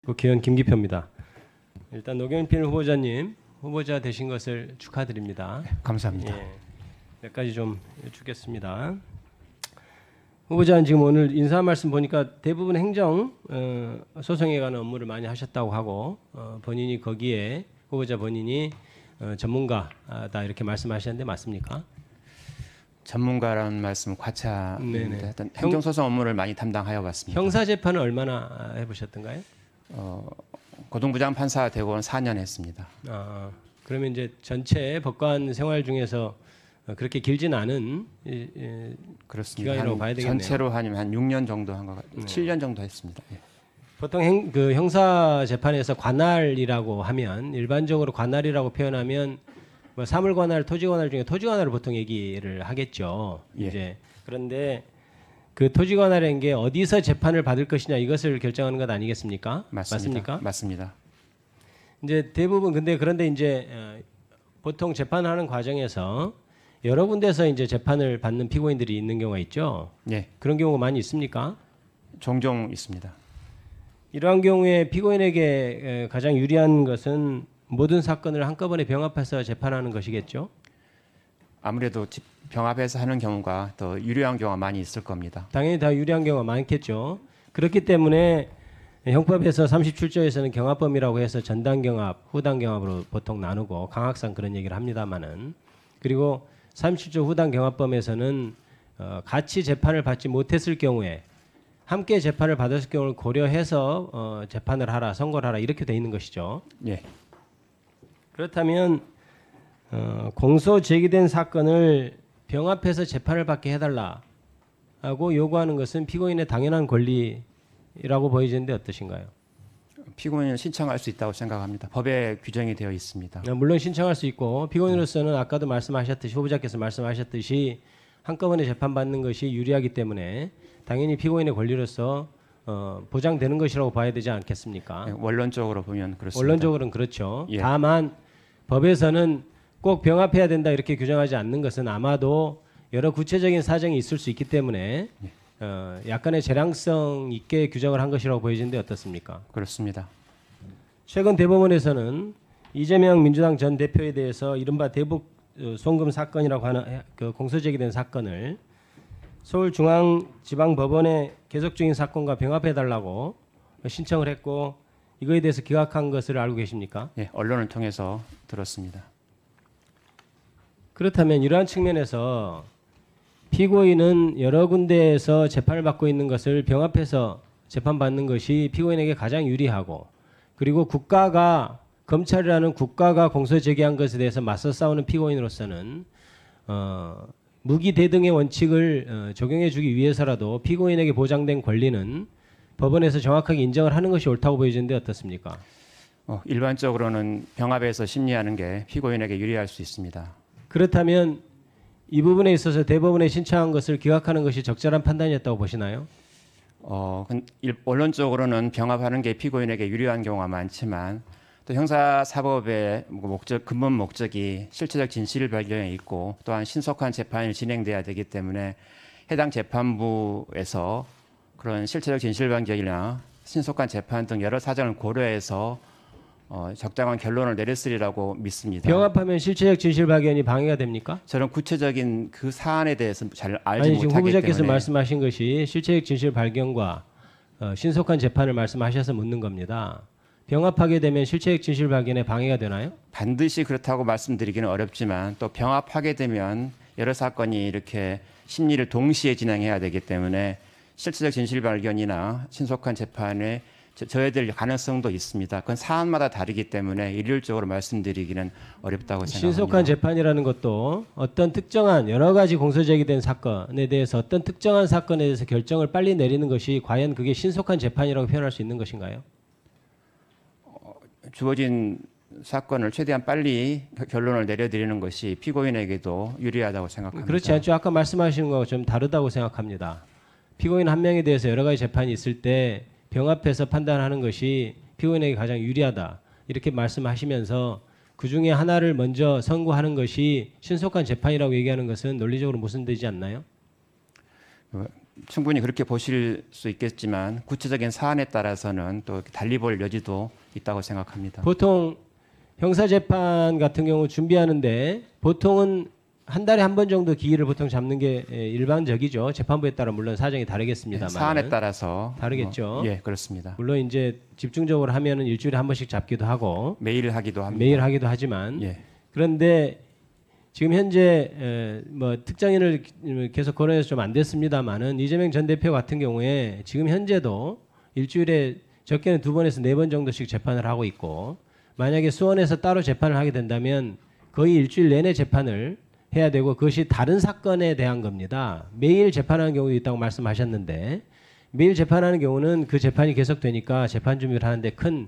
국회의원 김기표입니다. 일단 노경필 후보자님 후보자 되신 것을 축하드립니다. 감사합니다. 예, 몇 가지 좀 여쭙겠습니다. 후보자는 지금 오늘 인사 말씀 보니까 대부분 행정 소송에 관한 업무를 많이 하셨다고 하고 본인이 거기에 후보자 본인이 전문가다 이렇게 말씀하셨는데 맞습니까? 전문가라는 말씀 과찬인데 하여튼 행정소송 업무를 많이 담당하여 왔습니다. 형사 재판을 얼마나 해보셨던가요? 고등부장 판사 되고는 4년 했습니다. 그러면 이제 전체 법관 생활 중에서 그렇게 길진 않은 그렇습니다. 기간이라고 봐야 되겠네요. 전체로 한 6년 정도 한 것 같아요. 7년 정도 했습니다. 예. 보통 그 형사 재판에서 관할이라고 하면 일반적으로 관할이라고 표현하면 뭐 사물 관할, 토지 관할 중에 토지 관할을 보통 얘기를 하겠죠. 예. 이제 그런데 그 토지 관할인 게 어디서 재판을 받을 것이냐 이것을 결정하는 것 아니겠습니까? 맞습니까? 맞습니다. 이제 대부분 그런데 이제 보통 재판하는 과정에서 여러 군데서 이제 재판을 받는 피고인들이 있는 경우가 있죠. 예. 그런 경우가 많이 있습니까? 종종 있습니다. 이러한 경우에 피고인에게 가장 유리한 것은 모든 사건을 한꺼번에 병합해서 재판하는 것이겠죠. 아무래도 병합해서 하는 경우가 더 유리한 경우가 많이 있을 겁니다. 당연히 다 유리한 경우가 많겠죠. 그렇기 때문에 형법에서 37조에서는 경합범이라고 해서 전단 경합, 후단 경합으로 보통 나누고 강학상 그런 얘기를 합니다만은 그리고 37조 후단 경합범에서는 같이 재판을 받지 못했을 경우에 함께 재판을 받았을 경우를 고려해서 재판을 하라, 선고를 하라 이렇게 돼 있는 것이죠. 예. 그렇다면 공소 제기된 사건을 병합해서 재판을 받게 해달라고 요구하는 것은 피고인의 당연한 권리라고 보여지는데 어떠신가요? 피고인은 신청할 수 있다고 생각합니다. 법에 규정이 되어 있습니다. 물론 신청할 수 있고 피고인으로서는 아까도 말씀하셨듯이 후보자께서 말씀하셨듯이 한꺼번에 재판받는 것이 유리하기 때문에 당연히 피고인의 권리로서 보장되는 것이라고 봐야 되지 않겠습니까? 예, 원론적으로 보면 그렇습니다. 원론적으로는 그렇죠. 예. 다만 법에서는 꼭 병합해야 된다 이렇게 규정하지 않는 것은 아마도 여러 구체적인 사정이 있을 수 있기 때문에 약간의 재량성 있게 규정을 한 것이라고 보여지는데 어떻습니까? 그렇습니다. 최근 대법원에서는 이재명 민주당 전 대표에 대해서 이른바 대북 송금 사건이라고 하는 그 공소 제기된 사건을 서울중앙지방법원에 계속 중인 사건과 병합해달라고 신청을 했고 이거에 대해서 기각한 것을 알고 계십니까? 예, 언론을 통해서 들었습니다. 그렇다면 이러한 측면에서 피고인은 여러 군데에서 재판을 받고 있는 것을 병합해서 재판받는 것이 피고인에게 가장 유리하고 그리고 검찰이라는 국가가 공소 제기한 것에 대해서 맞서 싸우는 피고인으로서는 무기 대등의 원칙을 적용해 주기 위해서라도 피고인에게 보장된 권리는 법원에서 정확하게 인정을 하는 것이 옳다고 보여지는데 어떻습니까? 일반적으로는 병합해서 심리하는 게 피고인에게 유리할 수 있습니다. 그렇다면 이 부분에 있어서 대법원에 신청한 것을 기각하는 것이 적절한 판단이었다고 보시나요? 원론적으로는 병합하는 게 피고인에게 유리한 경우가 많지만 또 형사사법의 근본 목적이 실체적 진실 발견에 있고 또한 신속한 재판이 진행돼야 되기 때문에 해당 재판부에서 그런 실체적 진실 발견이나 신속한 재판 등 여러 사정을 고려해서 적당한 결론을 내렸으리라고 믿습니다. 병합하면 실체적 진실 발견이 방해가 됩니까? 저는 구체적인 그 사안에 대해서 잘 알지 아니, 못하기 지금 후보자께서 때문에 말씀하신 것이 실체적 진실 발견과 신속한 재판을 말씀하셔서 묻는 겁니다. 병합하게 되면 실체적 진실 발견에 방해가 되나요? 반드시 그렇다고 말씀드리기는 어렵지만 또 병합하게 되면 여러 사건이 이렇게 심리를 동시에 진행해야 되기 때문에 실체적 진실 발견이나 신속한 재판에 저해될 가능성도 있습니다. 그건 사안마다 다르기 때문에 일률적으로 말씀드리기는 어렵다고 생각합니다. 신속한 재판이라는 것도 어떤 특정한 여러 가지 공소 제기된 사건에 대해서 어떤 특정한 사건에 대해서 결정을 빨리 내리는 것이 과연 그게 신속한 재판이라고 표현할 수 있는 것인가요? 주어진 사건을 최대한 빨리 결론을 내려드리는 것이 피고인에게도 유리하다고 생각합니다. 그렇지 않죠. 아까 말씀하시는 거하고 좀 다르다고 생각합니다. 피고인 한 명에 대해서 여러 가지 재판이 있을 때 병합해서 판단하는 것이 피고인에게 가장 유리하다. 이렇게 말씀하시면서 그중에 하나를 먼저 선고하는 것이 신속한 재판이라고 얘기하는 것은 논리적으로 모순되지 않나요? 충분히 그렇게 보실 수 있겠지만 구체적인 사안에 따라서는 또 달리 볼 여지도 있다고 생각합니다. 보통 형사재판 같은 경우 준비하는데 보통은 한 달에 한 번 정도 기일을 보통 잡는 게 일반적이죠. 재판부에 따라 물론 사정이 다르겠습니다만. 사안에 따라서 다르겠죠. 예, 그렇습니다. 물론 이제 집중적으로 하면은 일주일에 한 번씩 잡기도 하고 매일 하기도 합니다. 매일 하기도 하지만 예. 그런데 지금 현재 뭐 특정인을 계속 거론해서 좀 안 됐습니다만은 이재명 전 대표 같은 경우에 지금 현재도 일주일에 적게는 2번에서 4번 정도씩 재판을 하고 있고 만약에 수원에서 따로 재판을 하게 된다면 거의 일주일 내내 재판을 해야 되고 그것이 다른 사건에 대한 겁니다. 매일 재판하는 경우도 있다고 말씀하셨는데 매일 재판하는 경우는 그 재판이 계속되니까 재판 준비를 하는데 큰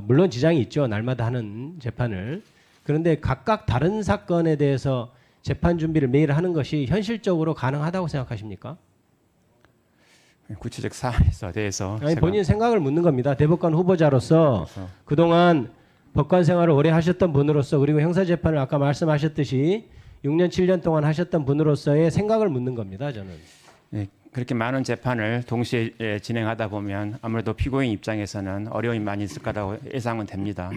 물론 지장이 있죠. 날마다 하는 재판을. 그런데 각각 다른 사건에 대해서 재판 준비를 매일 하는 것이 현실적으로 가능하다고 생각하십니까? 구체적 사안에 대해서 아니 본인 생각을 묻는 겁니다. 대법관 후보자로서 그동안 법관 생활을 오래 하셨던 분으로서 그리고 형사재판을 아까 말씀하셨듯이 6년 7년 동안 하셨던 분으로서의 생각을 묻는 겁니다. 저는. 예, 그렇게 많은 재판을 동시에 진행하다 보면 아무래도 피고인 입장에서는 어려움이 많이 있을 거라고 예상은 됩니다.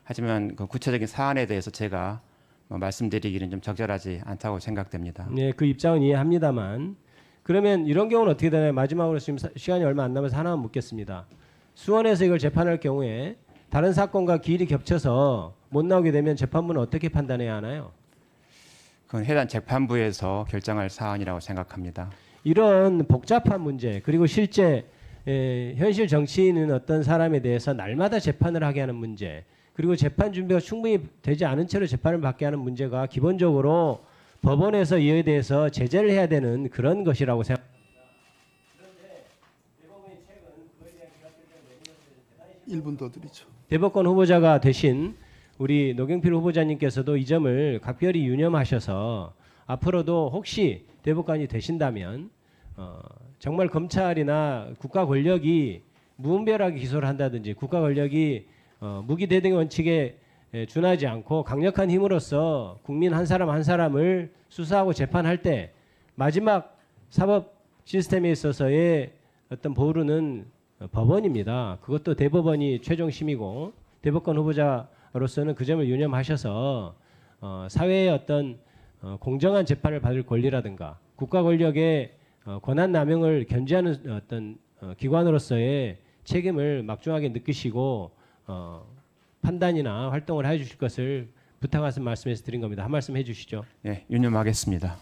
하지만 그 구체적인 사안에 대해서 제가 말씀드리기는 좀 적절하지 않다고 생각됩니다. 네, 그 입장은 이해합니다만 그러면 이런 경우는 어떻게 되나요? 마지막으로 지금 시간이 얼마 안 남아서 하나만 묻겠습니다. 수원에서 이걸 재판할 경우에 다른 사건과 기일이 겹쳐서 못 나오게 되면 재판부는 어떻게 판단해야 하나요? 그건 해당 재판부에서 결정할 사안이라고 생각합니다. 이런 복잡한 문제 그리고 실제 현실 정치인은 어떤 사람에 대해서 날마다 재판을 하게 하는 문제 그리고 재판 준비가 충분히 되지 않은 채로 재판을 받게 하는 문제가 기본적으로 법원에서 이에 대해서 제재를 해야 되는 그런 것이라고 생각합니다. 그런데 대법원이 최근 그에 대한 기각결정을 1분 더 드리죠. 대법관 후보자가 되신 우리 노경필 후보자님께서도 이 점을 각별히 유념하셔서 앞으로도 혹시 대법관이 되신다면 정말 검찰이나 국가 권력이 무분별하게 기소를 한다든지 국가 권력이 무기대등의 원칙에 준하지 않고 강력한 힘으로써 국민 한 사람 한 사람을 수사하고 재판할 때 마지막 사법 시스템에 있어서의 어떤 보루는 법원입니다. 그것도 대법원이 최종심이고 대법관 후보자로서는 그 점을 유념하셔서 사회의 어떤 공정한 재판을 받을 권리라든가 국가 권력의 권한 남용을 견제하는 어떤 기관으로서의 책임을 막중하게 느끼시고 판단이나 활동을 해주실 것을 부탁하신 말씀에서 드린 겁니다. 한 말씀 해주시죠. 네, 유념하겠습니다.